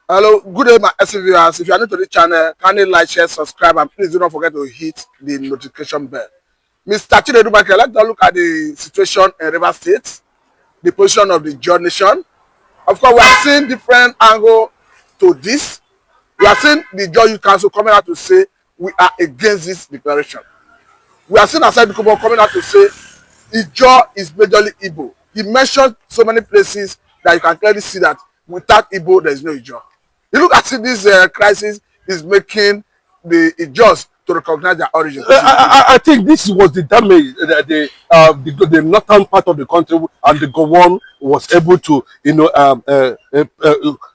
Hello, good day, my SC viewers. If you are new to the channel, kindly like, share, subscribe, and please do not forget to hit the notification bell. Mr. Chinedu Banke, let's now look at the situation in Rivers State, the position of the Ijaw nation. Of course, we are seeing different angle to this. We are seeing the Ijaw Youth Council coming out to say we are against this declaration. We are seeing Aside Kubo coming out to say Ijaw is majorly Igbo. He mentioned so many places that you can clearly see that without Igbo, there is no Ijaw. You look at it, this crisis is making the Ijaws to recognize their origin. I think this was the damage that the northern part of the country and the Gowon was able to,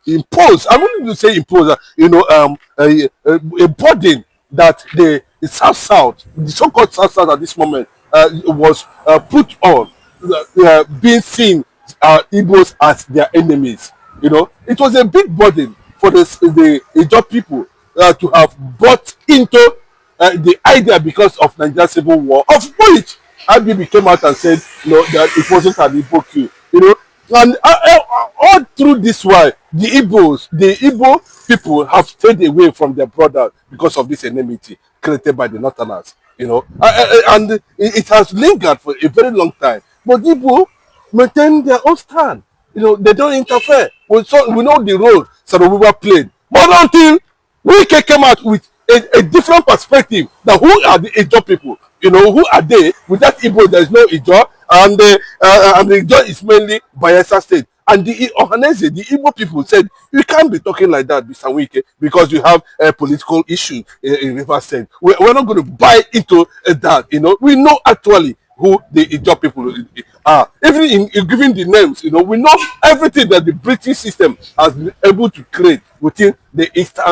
impose. I wouldn't say impose, a burden that the South, the so-called South at this moment, was put on, being seen Igbos as their enemies. It was a big burden for the Ijaw people to have brought into the idea because of Nigerian Civil War, of which IBB came out and said, that it wasn't an Igbo coup. And all through this while, the Igbo people have stayed away from their brothers because of this enmity created by the Northerners. And it has lingered for a very long time. But Igbo maintain their own stand. They don't interfere. We know the role Sarobuba played. But until we came out with a different perspective, that who are the Ijaw people? Who are they? Without Igbo, there is no Ijaw, and the Ijaw is mainly Bayelsa State. And the Ohanese, the Igbo people said, you can't be talking like that, Mr. Wike, because you have a political issue in Rivers State. We're not going to buy into that. We know actually who the Ijaw people are. Even in giving the names, we know everything that the British system has been able to create within the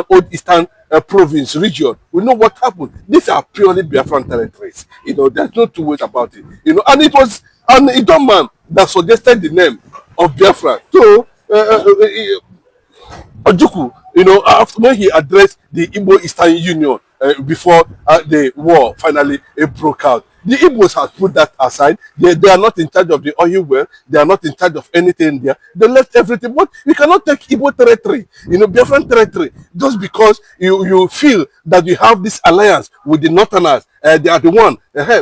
old Eastern province region. We know what happened. These are purely Biafran territories. There's no two ways about it. And it was an Ijaw man that suggested the name of Biafra. So Ojukwu, after when he addressed the Igbo Eastern Union before the war finally broke out, the Igbos have put that aside. They are not in charge of the oil well. They are not in charge of anything there. They left everything. But you cannot take Igbo territory, Biafran territory, just because you feel that you have this alliance with the Northerners. They are the one.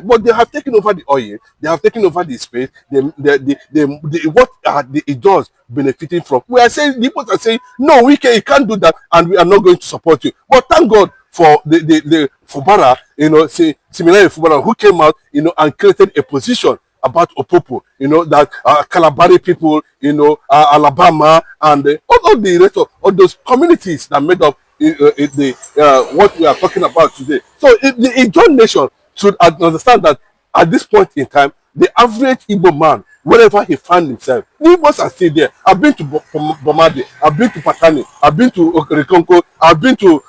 But they have taken over the oil. They have taken over the space. What are the Ijaws benefiting from? We are saying, the Igbos are saying, no, you can't do that, and we are not going to support you. But thank God for the FUBARA, similarly FUBARA, who came out, and created a position about Opopo, that Kalabari people, Alabama, and all the rest of all those communities that made up what we are talking about today. So the Ijaw nation should understand that at this point in time, the average Igbo man, wherever he finds himself, the Igbos are still there. I've been to Bomade, I've been to Patani, I've been to Okerikonko, I've been to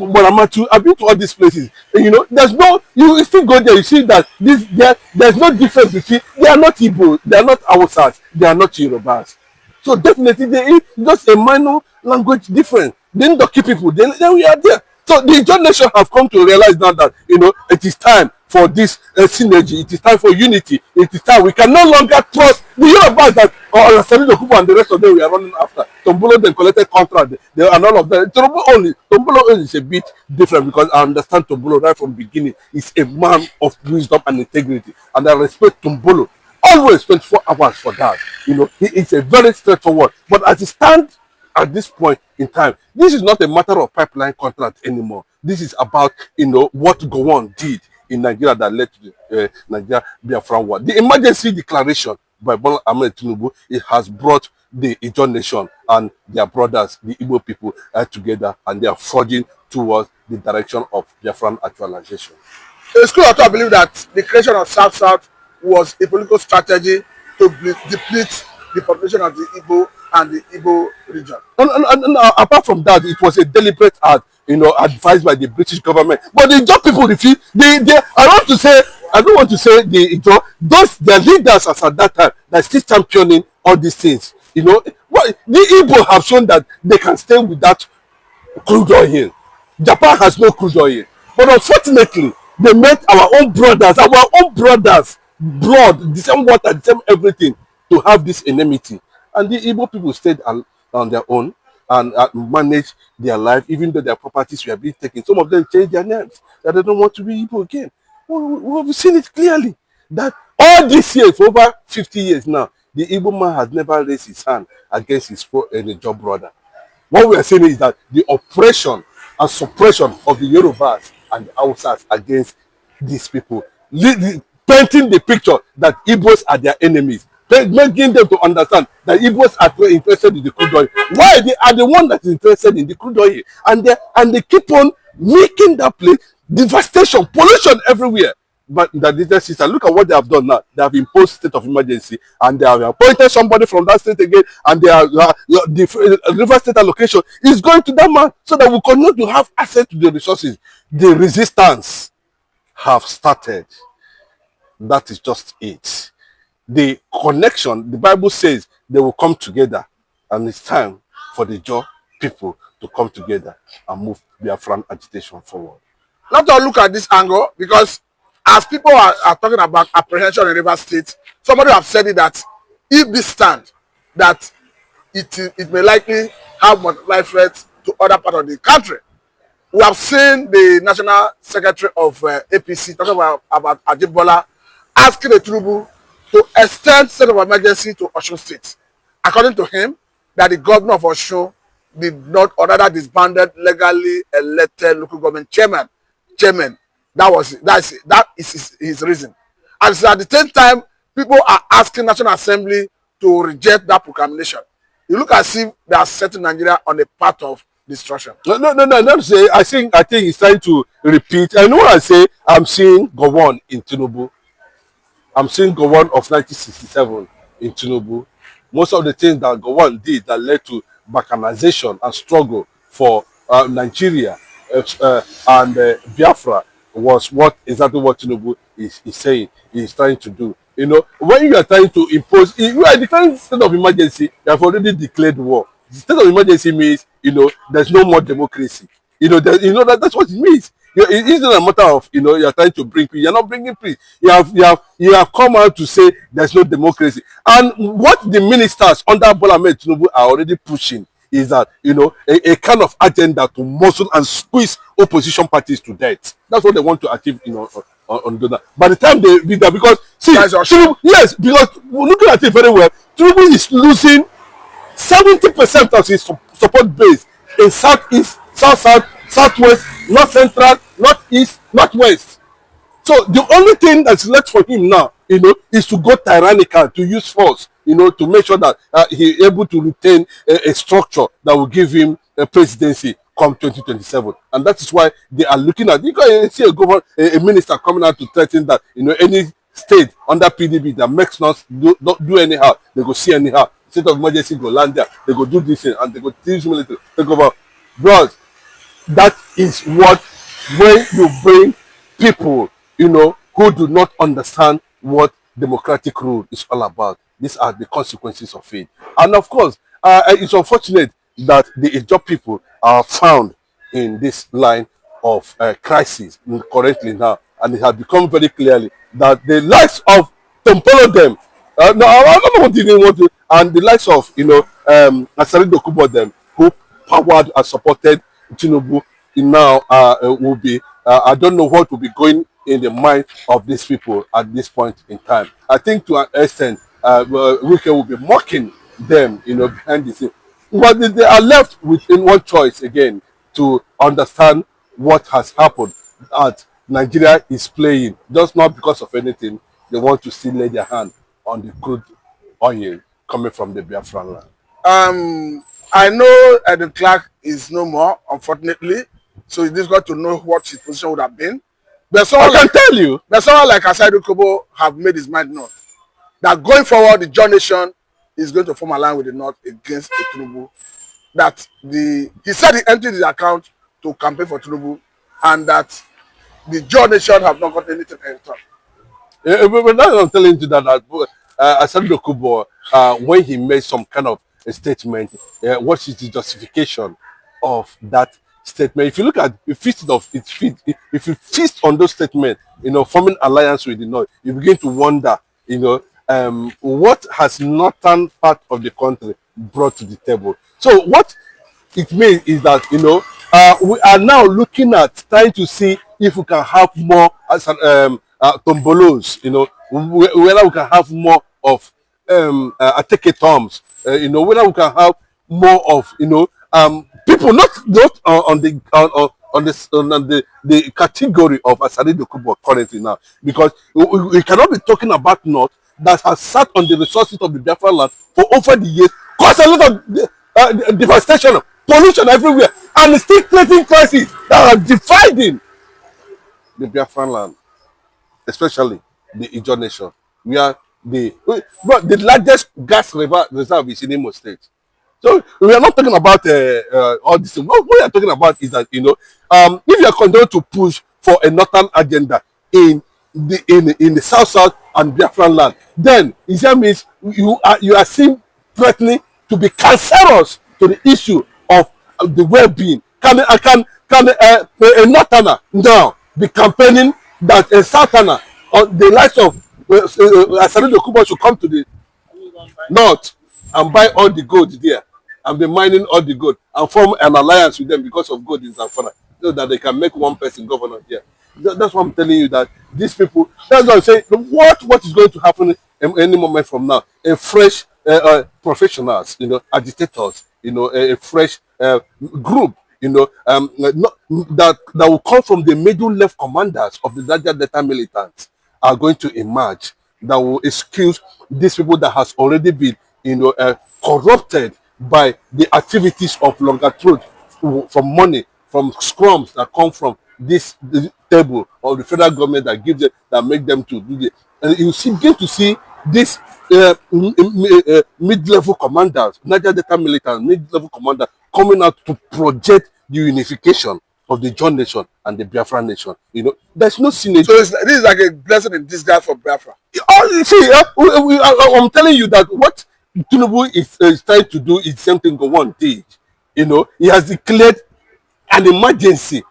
Boramatu, I've been to all these places. There's no, you still go there, you see that there's no difference between, they are not Igbo, they are not Hausas, they are not Yorubas. So definitely there is just a minor language difference. Then the key people, then we are there. So the Ijaw nation have come to realize now that it is time for this synergy. It is time for unity. It is time. We can no longer trust the Yorubas that Salido Kubo and the rest of them we are running after. Tombolo then collected contract. They and all of them. Tombolo only is a bit different because I understand Tombolo right from the beginning. He's a man of wisdom and integrity, and I respect Tombolo always 24 hours for that. He is a very straightforward. But as it stands at this point in time, this is not a matter of pipeline contract anymore. This is about what Gowon did in Nigeria that led to the Nigeria Biafra war. The emergency declaration by Bola Ahmed Tinubu, it has brought the Ijaw nation and their brothers, the Igbo people, together, and they are forging towards the direction of Biafran actualization. The school author believe that the creation of South was a political strategy to deplete the population of the Igbo and the Igbo region. And apart from that, it was a deliberate act, advised by the British government. But the Ijaw people refuse. I don't want to say the Ijaw, their leaders as at that time that still championing all these things. The Igbo have shown that they can stay without crude oil. Japan has no crude oil. But unfortunately, they met our own brothers, blood, the same water, the same everything, to have this enmity. And the Igbo people stayed on their own and managed their life, even though their properties were being taken. Some of them changed their names, that they don't want to be Igbo again. We've seen it clearly that all these years, for over 50 years now, the Igbo man has never raised his hand against his job brother. What we are saying is that the oppression and suppression of the Yorubas and the Hausas against these people, painting the picture that Igbos are their enemies, making them to understand that Igbos are interested in the crude oil. Why they are the one that is interested in the crude oil, and they keep on making that place devastation, pollution everywhere. But the sister, look at what they have done now. They have imposed state of emergency, and they have appointed somebody from that state again, and they are the river state allocation is going to that man, so that we continue to have access to the resources. The resistance have started. That is just it. The connection, the Bible says they will come together, and it's time for the Jaw people to come together and move Biafran agitation forward. Let us look at this angle, because as people are talking about apprehension in River State, somebody have said it that if this stand, that it may likely have multiplied threats to other parts of the country. We have seen the National Secretary of APC talking about Ajibola asking the Tinubu to extend state of emergency to Osun State. According to him, that the governor of Osun did not, or rather disbanded legally elected local government chairman. That is his reason. And so at the same time, people are asking National Assembly to reject that proclamation. You look as if they are setting Nigeria on a path of destruction. No. Not say. I think he's trying to repeat. I know what I say. I'm seeing Gowon in Tinubu. I'm seeing Gowon of 1967 in Tinubu. Most of the things that Gowon did that led to balkanization and struggle for Nigeria and Biafra was exactly what Tinubu is saying. He's trying to do. You know, when you are trying to impose, you are declaring state of emergency, you have already declared war. The state of emergency means, you know, there's no more democracy. You know, that's what it means. It's not a matter of, you know, you're trying to bring peace. You're not bringing peace. You have come out to say there's no democracy. And what the ministers under Bola Ahmed Tinubu are already pushing is that, you know, a kind of agenda to muzzle and squeeze opposition parties to death. That's what they want to achieve, you know, on that. By the time they do that, because see, Tinubu, yes, because looking at it very well, Tinubu is losing 70% of his support base in southeast, south, southwest, north central, northeast, northwest. So the only thing that's left for him now, you know, is to go tyrannical, to use force, you know, to make sure that he's able to retain a structure that will give him a presidency come 2027. And that is why they are looking at, you can see a minister coming out to threaten that, you know, any state under PDB that makes not do anyhow, they go see anyhow. State of emergency go land there, they go do this thing, and they go use military, take over. Bros, that is what, when you bring people, you know, who do not understand what democratic rule is all about, these are the consequences of it. And of course, it's unfortunate that the Ijaw people are found in this line of crisis currently now, and it has become very clearly that the likes of Tompolo them, no, I don't know what they want to, and the likes of, you know, Asari Dokubo them, who powered and supported Tinubu now will be, I don't know what will be going in the mind of these people at this point in time. I think to an extent, Wike will be mocking them, you know, behind the scene. But they are left with one choice again, to understand what has happened, that Nigeria is playing, just not because of anything. They want to still lay their hand on the crude oil coming from the Biafran land. I know Edwin Clark is no more, unfortunately, so it's difficult to know what his position would have been. But someone I can tell you. But someone like Asaidu Kobo have made his mind known that going forward, the Jaw Nation is going to form a line with the North against Tinubu. That he said he emptied his account to campaign for Tinubu, and that the Jaw Nation have not got anything in return. But now I'm telling you that Asaidu Kobo, when he made some kind of a statement, what is the justification of that statement? If you look at if you feast on those statements, you know, forming alliance with the North, you begin to wonder, you know, what has northern part of the country brought to the table. So what it means is that we are now looking at trying to see if we can have more tombolos, whether we can have more of ateketoms, whether we can have more of people not on the category of Asari Dokubo currently now, because we cannot be talking about North that has sat on the resources of the Biafra land for over the years, caused a lot of devastation, pollution everywhere, and still creating crises that are dividing the Biafran land, especially the Ijaw nation. We are the largest gas reserve is in Imo State. So we are not talking about all this. What we are talking about is that if you are continuing to push for a northern agenda in the south and Biafran land, then it means you are seen threatening to be cancerous to the issue of the well-being. Can a northerner now be campaigning that a southerner on the likes of Asari Dokubo should come to the north and buy all the gold there and be mining all the gold and form an alliance with them because of gold in Zamfara, so that they can make one person governor there? That's what I'm telling you, that these people, that's what I'm saying. What is going to happen any moment from now? A fresh professionals, agitators, a fresh group, that will come from the middle left commanders of the Niger Delta militants are going to emerge, that will excuse these people that has already been corrupted by the activities of longer truth, from money, from scrums that come from this table of the federal government that gives them, that make them to do it. And you begin to see this mid-level commanders, Niger Delta militants, mid-level commanders coming out to project the unification of the John nation and the Biafra nation. There's no synergy. So this is like a blessing in disguise for Biafra. I'm telling you that what Tinubu is trying to do is the same thing Gowon did. He has declared an emergency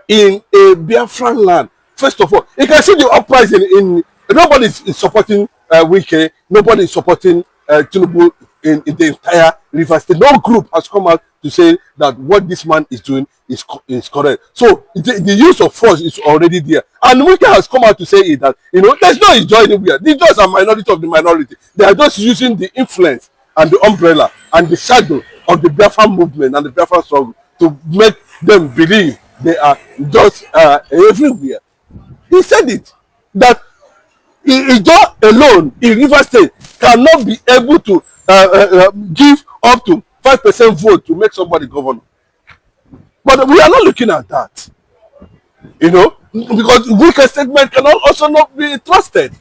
in a Biafran land. First of all, you can see the uprising in nobody is supporting Wike, nobody is supporting Tinubu in the entire River State. No group has come out to say that what this man is doing is correct. So the use of force is already there. And Wike has come out to say that, there's no Ijaw anywhere. The Ijaws are minority of the minority. They are just using the influence and the umbrella and the shadow of the Biafra movement and the Biafra struggle to make them believe they are just everywhere. He said it, that Ijaw alone in River State cannot be able to give up to 5% vote to make somebody governor. But we are not looking at that, because Wike's statement cannot also not be trusted.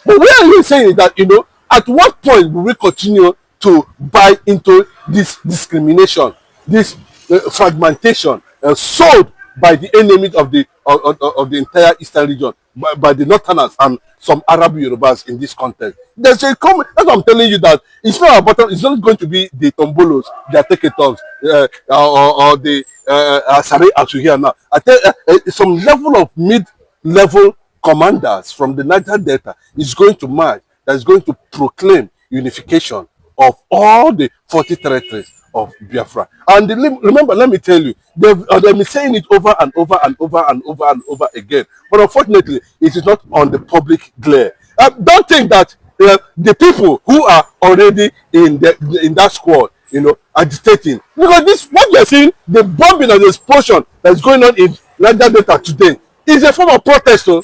But where are you saying that, at what point will we continue to buy into this discrimination, this fragmentation sold by the enemies of the entire eastern region, by the northerners and some Arab Yorubas in this context? There's a comment. That's what I'm telling you, that it's not about. It's not going to be the tombolos, the ateketons, or the Asari as we hear now. I tell some level of mid-level commanders from the Niger Delta is going to march. That is going to proclaim unification of all the 40 territories of Biafra. And remember, let me tell you, they've been saying it over and over and over and over and over again. But unfortunately, it is not on the public glare. Don't think that the people who are already in that squad, agitating, because what you're seeing, the bombing and the explosion that's going on in Niger Delta today, is a form of protest. So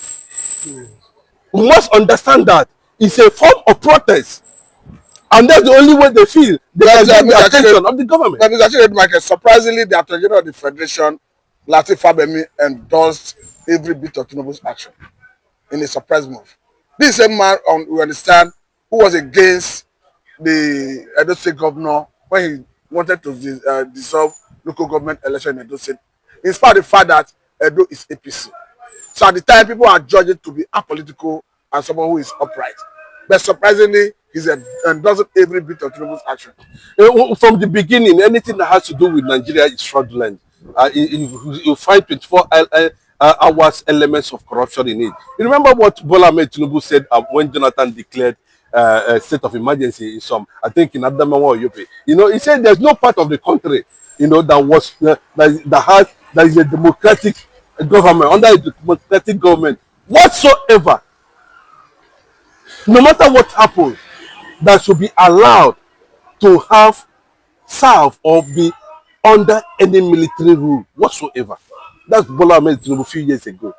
we must understand that it's a form of protest. And that's the only way they feel they can get the attention of the government. But Mr. Chinedu, surprisingly, the Attorney General of the Federation, Lateef Fagbemi, endorsed every bit of Tinubu's action in a surprise move. This same man, we understand, who was against the Edo State governor when he wanted to dissolve local government election in Edo State, in spite of the fact that Edo is APC. So at the time, people are judging to be apolitical and someone who is upright. But surprisingly, he's endorsing every bit of Tinubu's action. From the beginning, anything that has to do with Nigeria is fraudulent. You find 24 hours elements of corruption in it. You remember what Bola Ahmed Tinubu said when Jonathan declared a state of emergency in some, I think in Adamawa or Yobe. You know, he said there's no part of the country, you know, that is a democratic government, under a democratic government whatsoever. No matter what happens, that should be allowed to have serve or be under any military rule whatsoever. That's Bola Ahmed Tinubu a few years ago.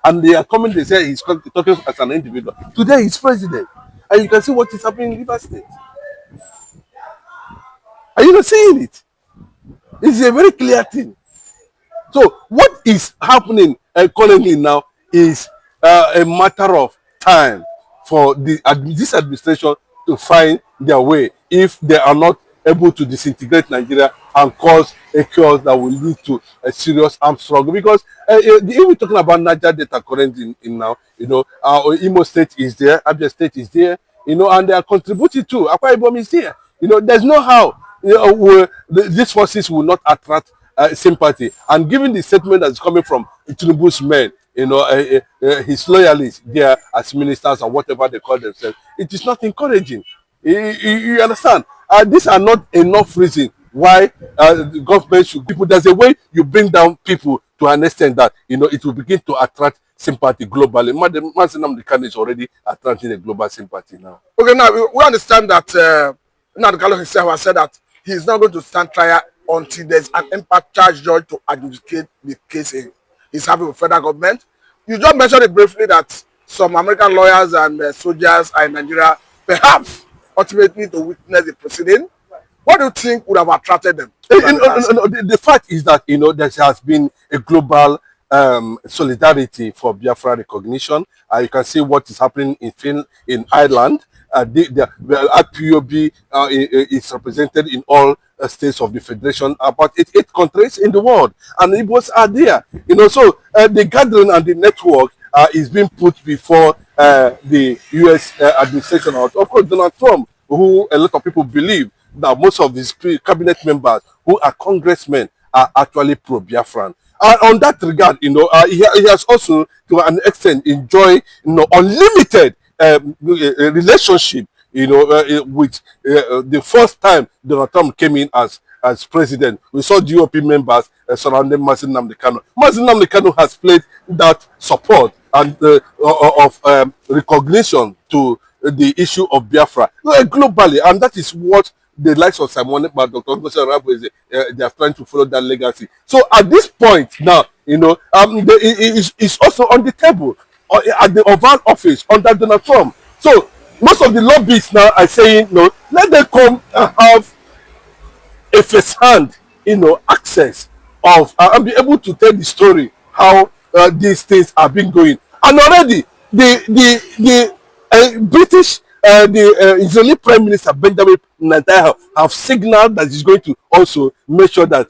And they are coming, they say he's talking as an individual. Today he's president. And you can see what is happening in Rivers State. Are you not seeing it? It's a very clear thing. So what is happening currently now is a matter of time for this administration to find their way if they are not able to disintegrate Nigeria and cause a chaos that will lead to a serious armed struggle. Because if we're talking about Niger data currently in now, you know, Imo State is there, Abia State is there, you know, and they are contributing to. Akwa Ibom is there. You know, there's no how, you know, these forces will not attract sympathy. And given the statement that's coming from Tinubu's men, you know, his loyalists there as ministers or whatever they call themselves, it is not encouraging. You understand? These are not enough reason why the government should people. There's a way you bring down people to an extent that, you know, it will begin to attract sympathy globally. Mazinam Khan is already attracting a global sympathy now. Okay, now we understand that Nnamdi Kanu himself has said that he is not going to stand trial until there's an impact charge judge to adjudicate the case he's having with federal government. You just mentioned it briefly that some American lawyers and soldiers are in Nigeria, perhaps ultimately to witness the proceeding. What do you think would have attracted them? The fact is that, you know, there has been a global solidarity for Biafra recognition. You can see what is happening in Ireland. The IPOB is represented in all states of the federation, about 8 countries in the world, and Igbos are there. You know, so the gathering and the network is being put before the U.S. administration, of course, Donald Trump, who a lot of people believe that most of his cabinet members who are congressmen are actually pro-Biafran. On that regard, you know, he has also, to an extent, enjoyed, you know, unlimited relationship, you know, with the first time Donald Trump came in as president. We saw GOP members surrounding Mazin Nnamdi Kanu. Mazin Nnamdi Kanu has played that support and of recognition to the issue of Biafra globally, and that is what the likes of Simon Ekpa, Dr. They are trying to follow that legacy. So at this point now, you know, it's also on the table at the Oval Office under Donald Trump. So most of the lobbyists now are saying, no, let them come and have a first-hand, you know, access of and be able to tell the story how these things are being going. And already the British, the Israeli Prime Minister Benjamin Netanyahu have signaled that he's going to also make sure that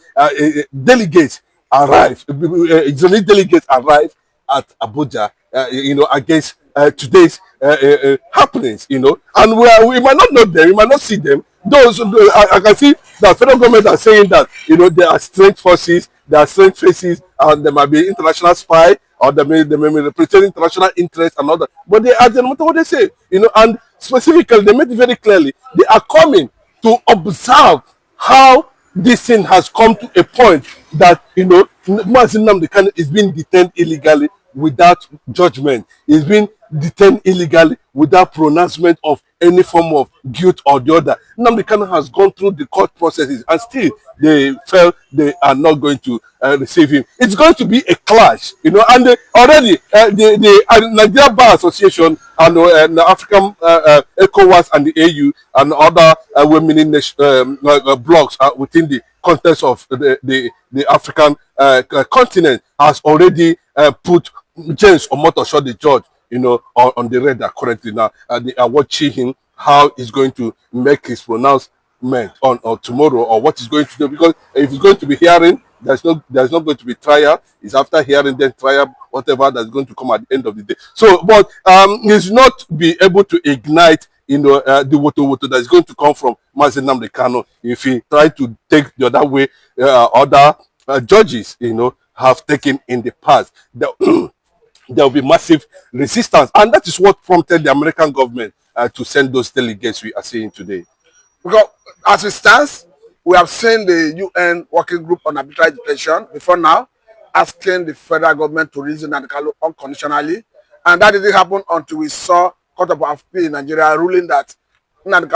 delegates arrive, Israeli delegates arrive at Abuja, you know, against today's happenings, you know, and we might not know them, we might not see them. Those I can see that federal government are saying that, you know, there are strange forces, there are strange faces, and there might be international spy, or they may represent international interests and all that. But they are, no matter what they say, you know, and specifically they made it very clearly, they are coming to observe how this thing has come to a point that, you know, Mazin Nnamdi Kanu is being detained illegally without judgment. He's been detained illegally without pronouncement of any form of guilt or the other. Nnamdi Kanu has gone through the court processes and still they felt they are not going to receive him. It's going to be a clash, you know, and already the Nigeria Bar Association and the African ECOWAS and the AU and other women blocs within the context of the African continent has already put James Omotosho, the judge, you know, on the radar currently now. They are watching him, how he's going to make his pronouncement on tomorrow, or what he's going to do. Because if he's going to be hearing, there's not going to be trial. It's after hearing, then trial, whatever that's going to come at the end of the day. So, but he's not be able to ignite, you know, the woto that's going to come from Mazin Nnamdi Kanu if he try to take the other way. Other judges, you know, have taken in the past. There will be massive resistance, and that is what prompted the American government to send those delegates we are seeing today. Because as it stands, we have seen the UN working group on arbitrary detention before now, asking the federal government to release Nnamdi Kanu unconditionally. And that didn't happen until we saw Court of Appeal in Nigeria ruling that Nnamdi